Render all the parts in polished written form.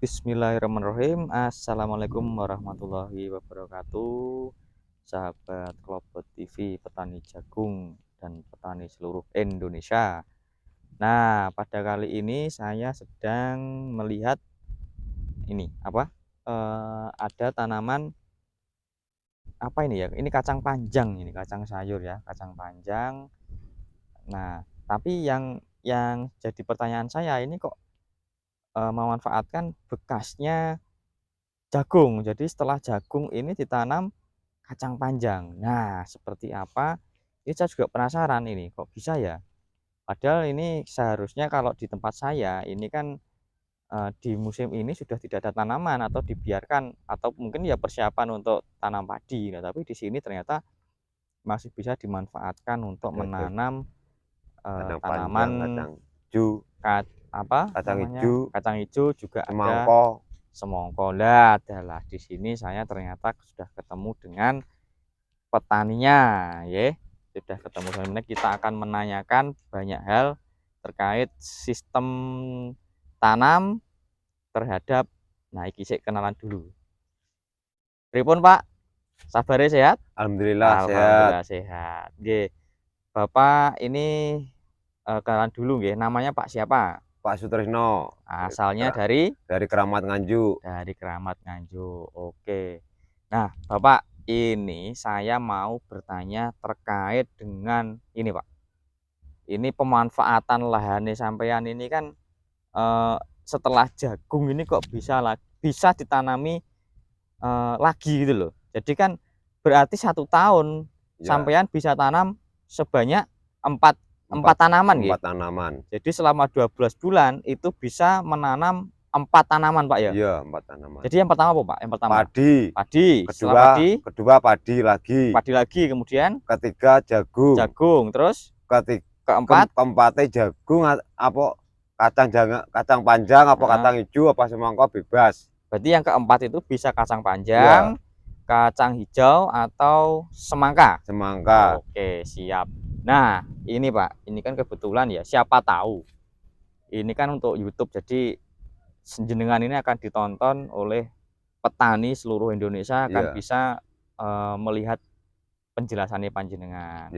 Bismillahirrahmanirrahim. Assalamualaikum warahmatullahi wabarakatuh. Sahabat Klobot TV, petani jagung dan petani seluruh Indonesia. Nah, pada kali ini saya sedang melihat ini ada tanaman apa ini ya? Ini kacang panjang, ini kacang sayur ya, kacang panjang. Nah, tapi yang jadi pertanyaan saya ini kok memanfaatkan bekasnya jagung. Jadi setelah jagung ini ditanam kacang panjang. Nah, seperti apa? Ini saya juga penasaran ini, kok bisa ya? Padahal ini seharusnya kalau di tempat saya ini kan di musim ini sudah tidak ada tanaman atau dibiarkan atau mungkin ya persiapan untuk tanam padi. Nah, tapi di sini ternyata masih bisa dimanfaatkan untuk menanam kacang tanaman panjang, kacang hijau, kacang hijau juga semangko. ada semongko. Lah adalah di sini saya ternyata sudah ketemu dengan petaninya ya. Sudah ketemu dengan kita akan menanyakan banyak hal terkait sistem tanam terhadap iki kenalan dulu. Pripun Pak? Sabare sehat? Alhamdulillah Alhamdulillah sehat. sehat. Nggih. Bapak ini kenalan dulu nggih. Namanya Pak siapa? Pak Sutrisno. Asalnya dari Keramat Nganjuk. Dari Keramat Nganjuk. Oke. Nah, Bapak, ini saya mau bertanya terkait dengan ini, Pak. Ini pemanfaatan lahannya sampean ini kan setelah jagung ini kok bisa ditanami lagi gitu loh. Jadi kan berarti 1 tahun Ya. sampean bisa tanam sebanyak empat tanaman gitu. 4 tanaman. Jadi selama 12 bulan itu bisa menanam 4 tanaman, Pak ya? Iya, 4 tanaman. Jadi yang pertama apa, Pak? Yang pertama Padi. padi. Kedua padi lagi. Padi lagi, kemudian Ketiga jagung. Jagung, terus keempatnya jagung apa kacang panjang apa kacang hijau apa semangka bebas. Berarti yang keempat itu bisa kacang panjang, kacang hijau atau semangka. Oke, siap. Nah, ini Pak, ini kan kebetulan ya, siapa tahu. Ini kan untuk YouTube, jadi jenengan ini akan ditonton oleh petani seluruh Indonesia akan bisa melihat penjelasannya panjenengan.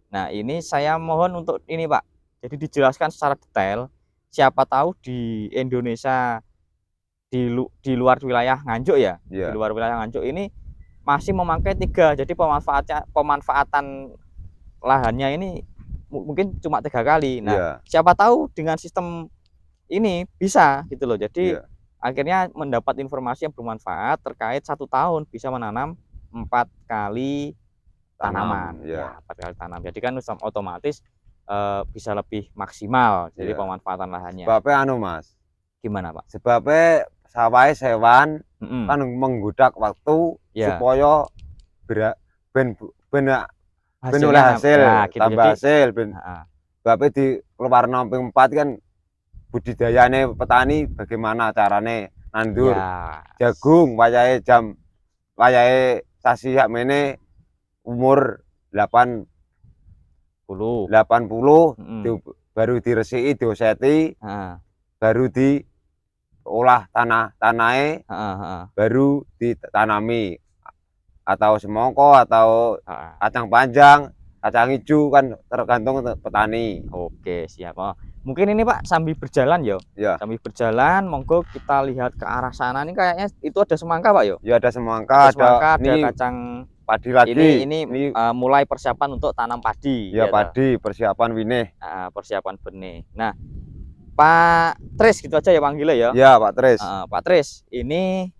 Nah, ini saya mohon untuk ini Pak, jadi dijelaskan secara detail. Siapa tahu di Indonesia di luar wilayah Nganjuk ya, di luar wilayah Nganjuk ini masih memakai 3. Jadi pemanfaatan lahannya ini mungkin cuma 3 kali. Nah, siapa tahu dengan sistem ini bisa gitu loh. Jadi akhirnya mendapat informasi yang bermanfaat terkait 1 tahun bisa menanam 4 kali tanaman. Ya, 4 kali tanam. Jadi kan otomatis bisa lebih maksimal. Jadi pemanfaatan lahannya. Sebabnya Mas. Gimana Pak? Sebabnya sawah hewan kan menggudak waktu supaya ben oleh hasil, tambah hasil. Sebabnya di keluar namping 4 kan budidayane petani bagaimana carane nandur jagung wayahe sasi sakmene umur 80 baru diresiki dioseti baru diolah tanahnya baru ditanami atau semongko atau kacang panjang kacang hijau kan tergantung petani. Oke, siap. Mungkin ini Pak sambil berjalan sambil berjalan monggo kita lihat ke arah sana. Ini kayaknya itu ada semangka Pak ya ada semangka, ada kacang padi lagi. Ini mulai persiapan untuk tanam padi padi persiapan winih. Persiapan benih. Nah, Pak Tris gitu aja ya panggilnya ya. Ya Pak Tris. Pak Tris, ini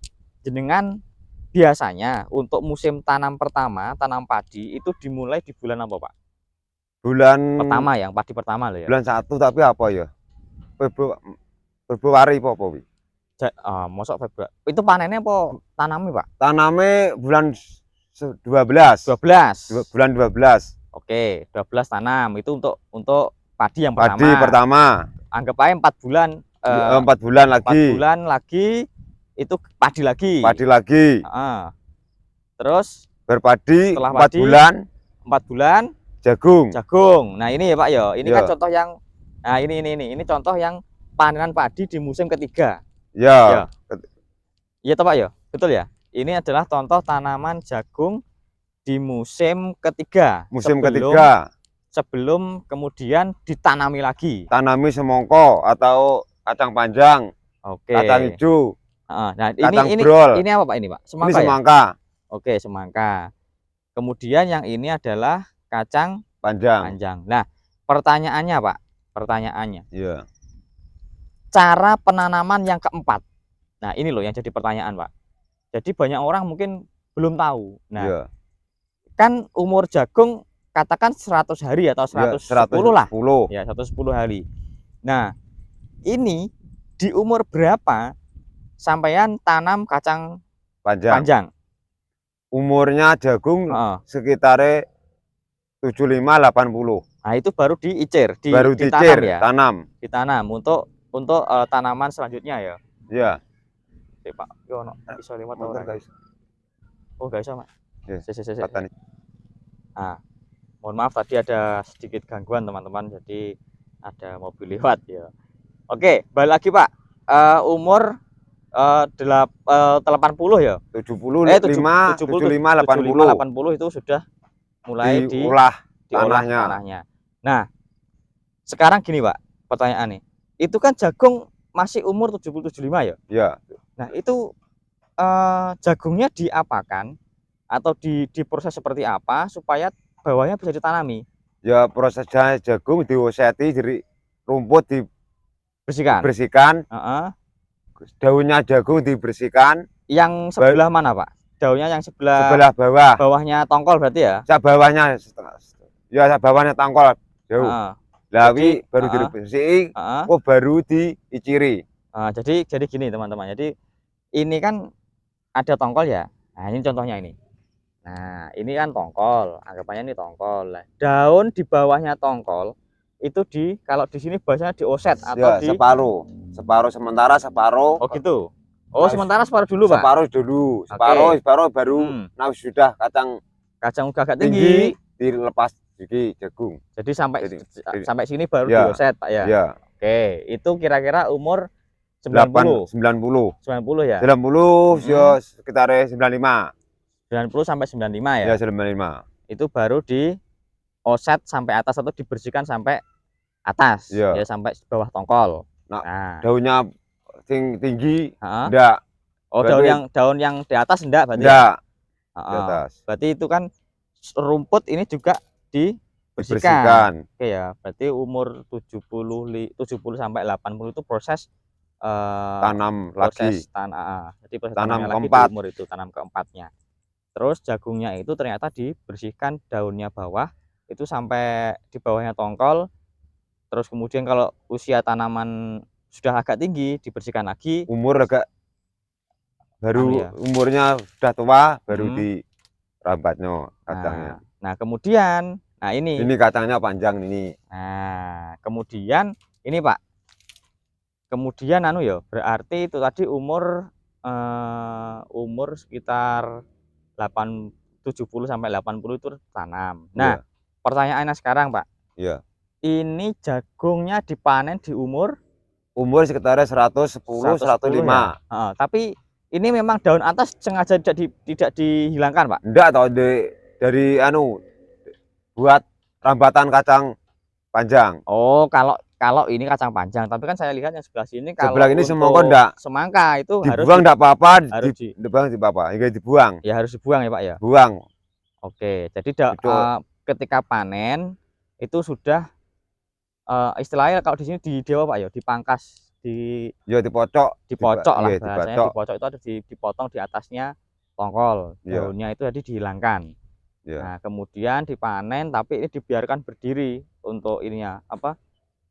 jenengan biasanya untuk musim tanam pertama, tanam padi itu dimulai di bulan apa Pak? Bulan pertama yang padi pertama loh ya. Bulan 1 tapi apa ya? Februari apa wi? Mosok Februari. Itu panennya apa tanamnya Pak? Tanamnya bulan 12. Bulan 12. Oke, 12 tanam. Itu untuk padi yang pertama. Padi pertama. Anggap aja 4 bulan. 4 bulan lagi. 4 bulan lagi itu padi lagi. Terus berpadi 4 bulan jagung. Nah, ini ya Pak ya. Ini kan contoh yang ini contoh yang panenan padi di musim ketiga. Ya. Iya toh Pak ya, betul ya. Ini adalah contoh tanaman jagung di musim ketiga. Musim ketiga. Sebelum kemudian ditanami lagi. Tanami semangka atau kacang panjang. Oke. Kacang hijau. Nah, kacang brol. ini apa Pak ini Pak? Semangka ini semangka. Ya? Oke, semangka. Kemudian yang ini adalah kacang panjang. Nah, pertanyaannya Pak, pertanyaannya. Iya. Cara penanaman yang keempat. Nah, ini loh yang jadi pertanyaan Pak. Jadi banyak orang mungkin belum tahu. Nah, iya. Kan umur jagung katakan 100 hari atau 110 lah. Ya, 110 hari. Nah, ini di umur berapa sampean tanam kacang panjang? Umurnya jagung sekitar 75-80. Nah, itu baru diicir, ditanam ya. Ditanam untuk tanaman selanjutnya ya. Iya. Pak, yo ono iso lewat ora? Oh, guys sama. Nah, mohon maaf tadi ada sedikit gangguan teman-teman, jadi ada mobil lewat ya. Oke, balik lagi Pak. Umur 80 ya? 75, 80 itu sudah mulai diolah tanahnya. Nah, sekarang gini Pak, pertanyaannya. Itu kan jagung masih umur 70-75 ya? Iya. Nah, itu jagungnya diapakan atau diproses seperti apa supaya bawahnya bisa ditanami? Ya, prosesnya jagung dioseti, jadi rumput dibersihkan. Daunnya jagung dibersihkan. Yang sebelah mana Pak? Daunnya yang sebelah bawah. Bawahnya tongkol berarti ya? Bawahnya, ya bawahnya tongkol jauh. Lawi baru dibersih, baru diiciri. Jadi gini teman-teman. Jadi ini kan ada tongkol ya. Nah, ini contohnya ini. Nah, ini kan tongkol, anggapannya ini tongkol. Daun di bawahnya tongkol itu kalau di sini bahasanya dioset atau ya, separuh sementara separuh. Oh gitu. Oh, sementara separuh dulu Pak. Separuh baru. Nah, sudah kacang udah agak tinggi dilepas jadi jagung. Jadi sampai sini baru dioset Pak ya. Ya. Oke, itu kira-kira umur 90 ya. 90 ya sekitar 95. 90 sampai 95 ya. Ya, 95. Itu baru dioset sampai atas atau dibersihkan sampai atas ya, sampai bawah tongkol. Nah, daunnya tinggi enggak. Oh, berarti daun yang di atas enggak berarti? Enggak. Di atas. Berarti itu kan rumput ini juga dibersihkan. Oke ya, berarti umur 70 sampai 80 itu proses tanam lagi. Jadi proses tanam keempat. Umur itu tanam keempatnya. Terus jagungnya itu ternyata dibersihkan daunnya bawah itu sampai di bawahnya tongkol. Terus kemudian kalau usia tanaman sudah agak tinggi dibersihkan lagi. Umurnya sudah tua baru dirambatnya kacangnya. Nah kemudian, ini kacangnya panjang ini. Nah kemudian ini Pak. Kemudian berarti itu tadi umur sekitar 70 sampai 80 itu tanam. Nah, pertanyaannya sekarang Pak. Iya. Ini jagungnya dipanen di umur sekitar 110 105. Ya? Tapi ini memang daun atas sengaja tidak dihilangkan Pak? Enggak, atau dari buat rambatan kacang panjang. Oh, kalau ini kacang panjang, tapi kan saya lihat yang sebelah sini kalau sebelah ini semangka itu dibuang enggak apa-apa, dibuang. Ya harus dibuang ya Pak ya. Buang. Oke, jadi ketika panen itu sudah istilahnya kalau di sini Pak ya, dipangkas, dipocok lah bahasanya. Dipocok itu ada dipotong di atasnya tongkol, daunnya itu tadi dihilangkan. Nah, kemudian dipanen tapi ini dibiarkan berdiri untuk ininya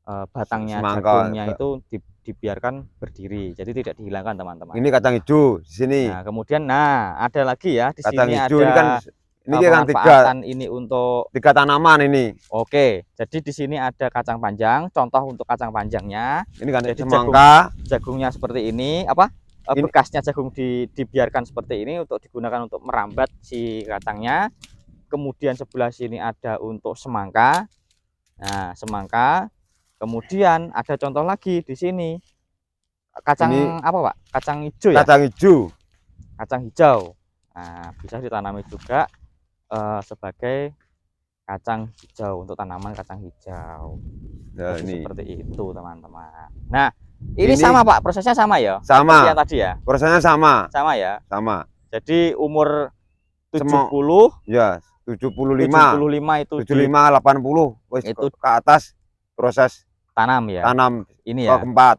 batangnya jagungnya itu dibiarkan berdiri, jadi tidak dihilangkan teman-teman. Ini kacang hijau di sini. Nah, kemudian ada lagi ya di kacang sini hijau, ada ini kan ini untuk 3 tanaman ini. Oke, jadi di sini ada kacang panjang, contoh untuk kacang panjangnya. Ini kan semangka. Jagungnya seperti ini, bekasnya jagung dibiarkan seperti ini untuk digunakan untuk merambat si kacangnya. Kemudian sebelah sini ada untuk semangka. Nah, semangka. Kemudian ada contoh lagi di sini. kacang Ini apa Pak? Kacang hijau ya? kacang hijau. Kacang hijau. Nah, bisa ditanami juga sebagai kacang hijau untuk tanaman kacang hijau. Nah, Jadi ini seperti itu teman-teman. Nah, ini Ini sama Pak, prosesnya sama ya? sama. Seperti yang tadi ya? Prosesnya sama. Sama ya? Sama. Jadi umur 70, ya 75 itu 75 80 wis itu ke atas proses tanam ya. tanam Ini ya. keempat.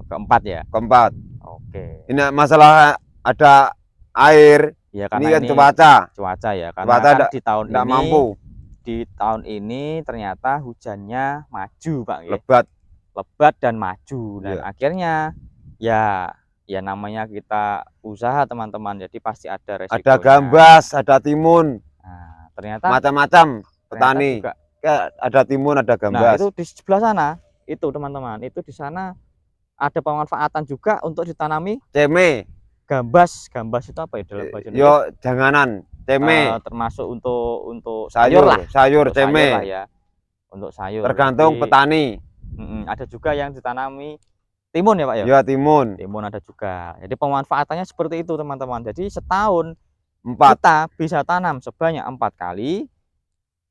Keempat ya. Keempat. Oke. Ini masalah ada air. Ya Ini karena kan cuaca. Cuaca ya. Karena Cuaca kan di tahun ini mampu. Di tahun ini ternyata hujannya maju Pak. Lebat dan maju dan akhirnya ya namanya kita usaha teman-teman, jadi pasti ada resikonya. Ada gambas, ada timun. Nah, ternyata macam-macam petani juga ada timun, ada Nah, gambas. itu di sebelah sana itu teman-teman, itu di sana ada pemanfaatan juga untuk ditanami ceme. Gambas itu apa ya dalam bahasa Indonesia? Yo janganan ceme. Termasuk untuk sayur untuk ceme sayur lah ya, untuk sayur. Tergantung petani. Ada juga yang ditanami timun ya Pak ya? Ya timun ada juga. Jadi pemanfaatannya seperti itu teman-teman. Jadi setahun 4 kita bisa tanam sebanyak 4 kali,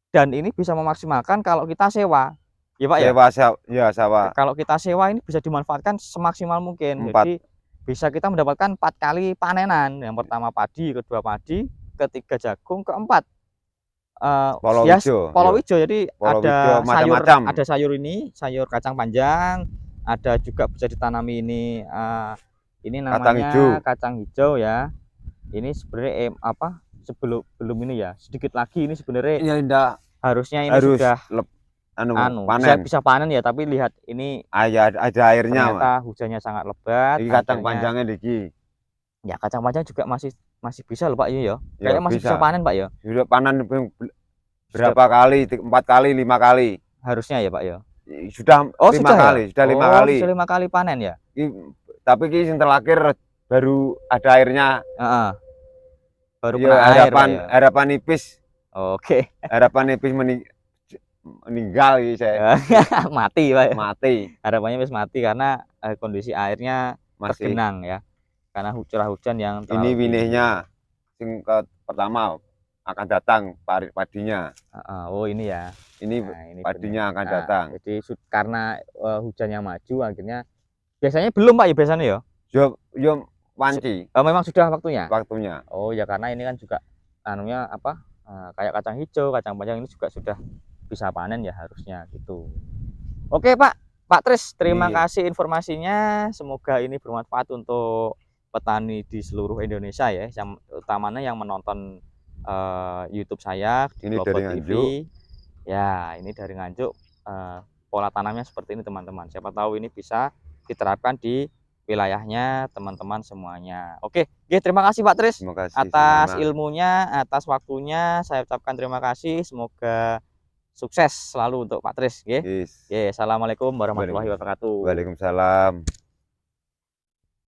dan ini bisa memaksimalkan kalau kita sewa ya Pak ya? Sewa. Kalau kita sewa ini bisa dimanfaatkan semaksimal mungkin. 4. Jadi bisa kita mendapatkan 4 kali panenan. Yang pertama padi, kedua padi, ketiga jagung, keempat polo hijau. Jadi ada macam-macam. Ada sayur ini, sayur kacang panjang, ada juga bisa ditanami ini namanya kacang hijau ya. Ini sebenarnya sebelum ini ya, sedikit lagi ini sebenarnya harusnya ini sudah panen. Bisa panen ya, tapi lihat ini ada airnya. Ternyata hujannya sangat lebat. Ini kacang panjangnya lagi. Ya kacang panjang juga masih bisa loh Pak ya. Kayaknya masih bisa panen Pak ya. Sudah panen berapa kali? 4 kali, 5 kali. Harusnya ya Pak ya. Sudah 5 kali, sudah 5 kali. Sudah 5 kali panen ya. Tapi yang terakhir baru ada airnya. Baru kena air, harapan nipis. Oke. Harapan nipis meninggal saya. Mati Pak. Mati. Harapannya wis mati karena kondisi airnya masih tergenang ya. Karena curah hujan yang ini winihnya sing pertama akan datang padinya. Oh ini ya. Ini padinya akan datang. Jadi karena hujan yang maju akhirnya biasanya belum Pak ya biasanya ya. Yo wanci. Memang sudah waktunya. Oh ya karena ini kan juga kayak kacang hijau, kacang panjang ini juga sudah bisa panen ya harusnya gitu. Oke Pak Tris, terima kasih informasinya. Semoga ini bermanfaat untuk petani di seluruh Indonesia ya, yang utamanya yang menonton YouTube saya di Global TV. Ya, ini dari Nganjuk. Pola tanamnya seperti ini teman-teman. Siapa tahu ini bisa diterapkan di wilayahnya teman-teman semuanya. Oke, terima kasih Pak Tris atas ilmunya, atas waktunya. Saya ucapkan terima kasih. Semoga sukses selalu untuk Pak Tris. Assalamualaikum warahmatullahi wabarakatuh. Waalaikumsalam.